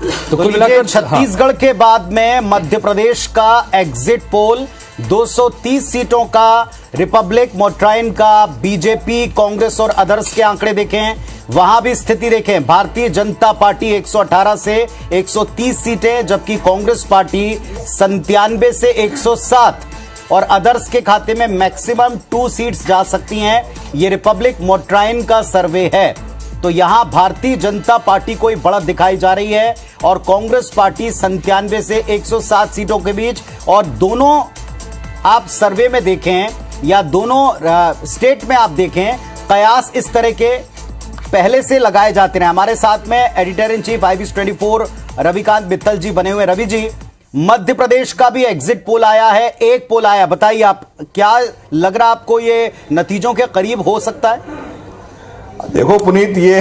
तो कुल मिलाकर छत्तीसगढ़ के बाद में मध्य प्रदेश का एग्जिट पोल 230 सीटों का रिपब्लिक, मोट्राइन का, बीजेपी, कांग्रेस और अदर्स के आंकड़े देखें, वहां भी स्थिति देखें। भारतीय जनता पार्टी 118 से 130 सीटें, जबकि कांग्रेस पार्टी 97 से 107 और अदर्स के खाते में मैक्सिमम 2 सीट्स जा सकती हैं। ये रिपब्लिक मोट्राइन का सर्वे है। तो यहां भारतीय जनता पार्टी को बढ़त दिखाई जा रही है और कांग्रेस पार्टी 97 से 107 सीटों के बीच। और दोनों आप सर्वे में देखें या दोनों स्टेट में आप देखें, कयास इस तरह के पहले से लगाए जाते रहे। हमारे साथ में editor in chief IBC24 Ravikant Mittal ji बने हुए। रवि जी, मध्य प्रदेश का भी एग्जिट पोल आया है, एक पोल आया, बताइए आप क्या लग रहा आपको, ये नतीजों के करीब हो सकता है? देखो पुनीत, ये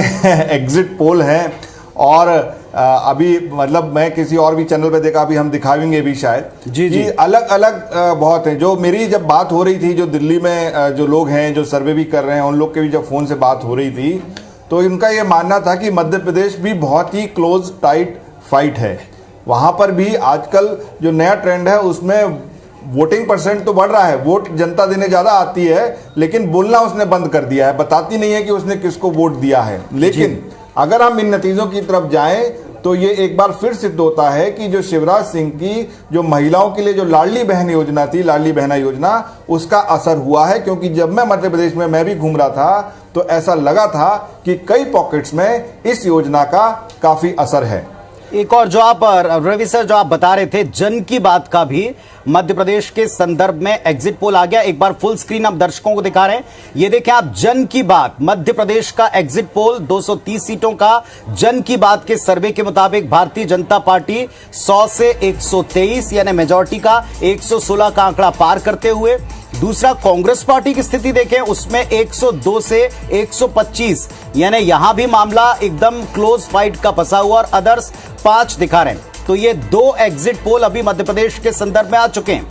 एग्जिट पोल है और अभी मतलब मैं किसी और भी चैनल पे देखा, अभी हम दिखाएंगे भी शायद जी जी, अलग अलग बहुत हैं। जो मेरी जब बात हो रही थी, जो दिल्ली में जो लोग हैं जो सर्वे भी कर रहे हैं, उन लोग के भी जब फोन से बात हो रही थी तो इनका ये मानना था कि मध्य प्रदेश भी बहुत ही क्लोज टाइट फाइट है। वहां पर भी आजकल जो नया ट्रेंड है उसमें वोटिंग परसेंट तो बढ़ रहा है, वोट जनता देने ज्यादा आती है, लेकिन बोलना उसने बंद कर दिया है, बताती नहीं है कि उसने किसको वोट दिया है। लेकिन अगर हम इन नतीजों की तरफ जाएं तो ये एक बार फिर सिद्ध होता है कि जो शिवराज सिंह की जो महिलाओं के लिए जो लाडली बहन योजना थी, लाडली बहना योजना, उसका असर हुआ है। क्योंकि जब मैं मध्य प्रदेश में मैं भी घूम रहा था तो ऐसा लगा था कि कई पॉकेट्स में इस योजना का काफी असर है। एक और जो आप रवि सर जो आप बता रहे थे जन की बात का भी मध्य प्रदेश के संदर्भ में एग्जिट पोल आ गया। एक बार फुल स्क्रीन आप दर्शकों को दिखा रहे हैं, ये देखें आप, जन की बात, मध्य प्रदेश का एग्जिट पोल 230 सीटों का जन की बात के सर्वे के मुताबिक भारतीय जनता पार्टी 100 से 123 यानी मेजॉरिटी का 116 का आंकड़ा पार करते हुए। दूसरा कांग्रेस पार्टी की स्थिति देखें, उसमें 102 से 125 यानी यहां भी मामला एकदम क्लोज फाइट का फंसा हुआ और अदर्स 5 दिखा रहे हैं। तो ये 2 एग्जिट पोल अभी मध्य प्रदेश के संदर्भ में आ चुके हैं।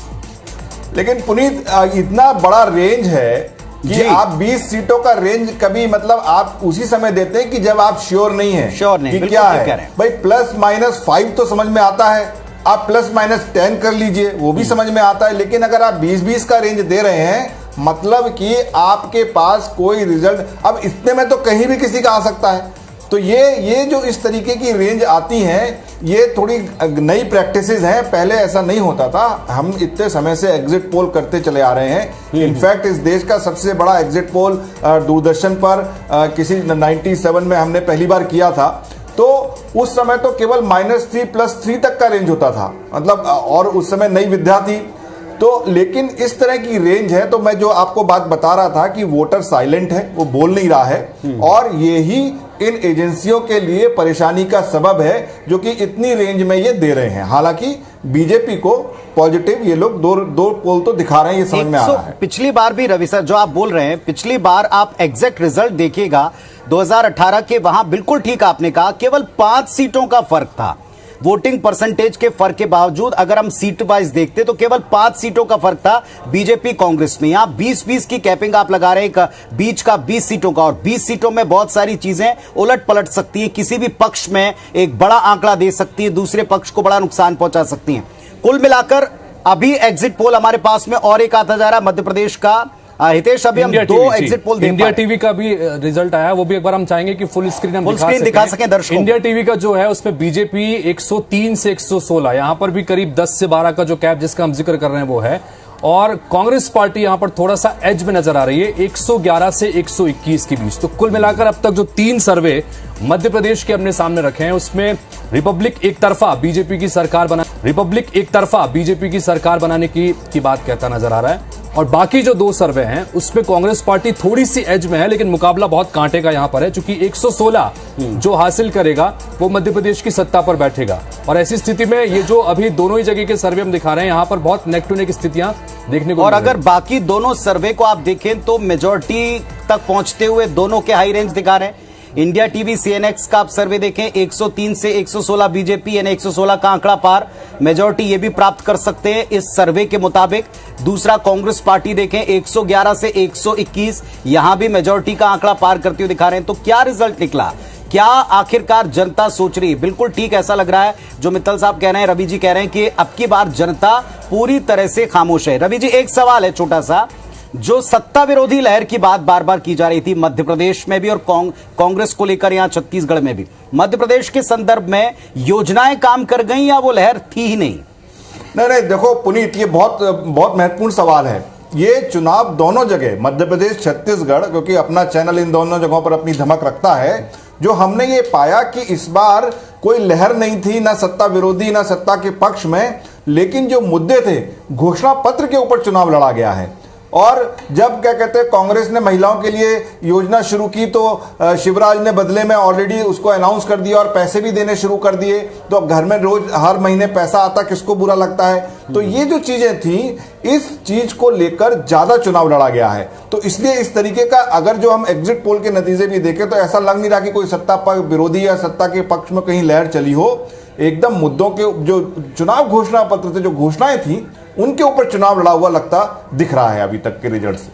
लेकिन पुनीत, इतना बड़ा रेंज है कि आप 20 सीटों का रेंज कभी मतलब आप उसी समय देते हैं कि जब आप श्योर नहीं है कि क्या है। भाई +-5 तो समझ में आता है, आप +-10 कर लीजिए, वो भी समझ में आता है। लेकिन अगर आप 20-20 का रेंज दे रहे हैं, मतलब कि आपके पास कोई रिजल्ट, अब इतने में तो कहीं भी किसी का आ सकता है। तो ये जो इस तरीके की रेंज आती हैं, ये थोड़ी नई प्रैक्टिसेस हैं, पहले ऐसा नहीं होता था। हम इतने समय से एग्जिट पोल करते चले आ रहे हैं। इनफैक्ट इस देश का सबसे बड़ा एग्जिट पोल दूरदर्शन पर किसी 97 में हमने पहली बार किया था। तो उस समय तो केवल -3 +3 तक का रेंज होता था, मतलब, और उस समय नई विद्या थी। तो लेकिन इस तरह की रेंज है। तो मैं जो आपको बात बता रहा था कि वोटर साइलेंट है, वो बोल नहीं रहा है, और यही इन एजेंसियों के लिए परेशानी का सबब है जो कि इतनी रेंज में ये दे रहे हैं। हालांकि बीजेपी को पॉजिटिव ये लोग दो पोल तो दिखा रहे हैं, ये समझ में आ रहा है। पिछली बार भी रवि सर जो आप बोल रहे हैं, पिछली बार आप एग्जैक्ट रिजल्ट देखिएगा 2018 के, वहां बिल्कुल ठीक आपने कहा, केवल 5 सीटों का फर्क था। वोटिंग परसेंटेज के फर्क के बावजूद अगर हम सीट वाइज देखते तो केवल 5 सीटों का फर्क था बीजेपी कांग्रेस में। यहां 20-20 की कैपिंग आप लगा रहे हैं, बीच का 20 सीटों का, और 20 सीटों में बहुत सारी चीजें उलट पलट सकती है। किसी भी पक्ष में एक बड़ा आंकड़ा दे सकती है, दूसरे पक्ष को बड़ा नुकसान पहुंचा सकती है। कुल मिलाकर अभी एग्जिट पोल हमारे पास में और एक आता जा रहा है मध्य प्रदेश का। हितेश, अभी हम 2 एग्जिट पोल इंडिया टीवी का भी रिजल्ट आया, वो भी एक बार हम चाहेंगे कि फुल स्क्रीन हम दिखा सकें दर्शकों। इंडिया टीवी का जो है उसमें बीजेपी 103 से 116, यहां पर भी करीब 10 से 12 का जो कैप जिसका हम जिक्र कर रहे हैं वो है। और कांग्रेस पार्टी यहां पर थोड़ा सा एज में नजर आ रही है, 111 से 121 के बीच। तो कुल मिलाकर अब तक जो 3 सर्वे मध्य प्रदेश के अपने सामने रखे हैं, उसमें रिपब्लिक एक तरफा बीजेपी की सरकार बनाने की बात कहता नजर आ रहा है। और बाकी जो 2 सर्वे हैं उसमें कांग्रेस पार्टी थोड़ी सी एज में है, लेकिन मुकाबला बहुत कांटे का यहां पर है, क्योंकि 116 जो हासिल करेगा वो मध्य प्रदेश की सत्ता पर बैठेगा। और ऐसी स्थिति में ये जो अभी दोनों ही जगह के सर्वे हम दिखा रहे हैं, यहां पर बहुत नेक टू नेक स्थितियां देखने को। और अगर बाकी दोनों सर्वे को आप देखें तो मेजॉरिटी तक पहुंचते हुए दोनों के हाई रेंज दिखा रहे हैं। इंडिया टीवी CNX का आप सर्वे देखें, 103 से 116 बीजेपी यानी 116 का आंकड़ा पार, मेजॉरिटी ये भी प्राप्त कर सकते हैं इस सर्वे के मुताबिक। दूसरा कांग्रेस पार्टी देखें, 111 से 121, यहां भी मेजॉरिटी का आंकड़ा पार करते हुए दिखा रहे हैं। तो क्या रिजल्ट निकला क्या आखिरकार जनता सोच रही है? बिल्कुल ठीक ऐसा लग रहा है जो मित्तल साहब कह रहे हैं, रवि जी कह रहे हैं कि अब की बार जनता पूरी तरह से खामोश है। रवि जी, एक सवाल है छोटा सा, जो सत्ता विरोधी लहर की बात बार बार की जा रही थी मध्य प्रदेश में भी और कांग्रेस को लेकर यहां छत्तीसगढ़ में भी, मध्य प्रदेश के संदर्भ में योजनाएं काम कर गई या वो लहर थी ही नहीं? नहीं, देखो पुनीत, ये बहुत बहुत महत्वपूर्ण सवाल है। ये चुनाव दोनों जगह, मध्य प्रदेश, छत्तीसगढ़, क्योंकि अपना चैनल इन दोनों जगहों पर अपनी धमक रखता है, जो हमने ये पाया कि इस बार कोई लहर नहीं थी, ना सत्ता विरोधी ना सत्ता के पक्ष में, लेकिन जो मुद्दे थे घोषणा पत्र के ऊपर चुनाव लड़ा गया है। और जब क्या कहते हैं कांग्रेस ने महिलाओं के लिए योजना शुरू की तो शिवराज ने बदले में ऑलरेडी उसको अनाउंस कर दिया और पैसे भी देने शुरू कर दिए, तो अब घर में रोज हर महीने पैसा आता, किसको बुरा लगता है? तो ये जो चीजें थी, इस चीज को लेकर ज्यादा चुनाव लड़ा गया है। तो इसलिए इस तरीके का अगर जो हम एग्जिट पोल के नतीजे भी देखें तो ऐसा लग नहीं रहा कि कोई सत्ता विरोधी या सत्ता के पक्ष में कहीं लहर चली हो। एकदम मुद्दों के जो चुनाव घोषणा पत्र थे, जो घोषणाएं थी, उनके ऊपर चुनाव लड़ा हुआ लगता दिख रहा है अभी तक के रिजल्ट से।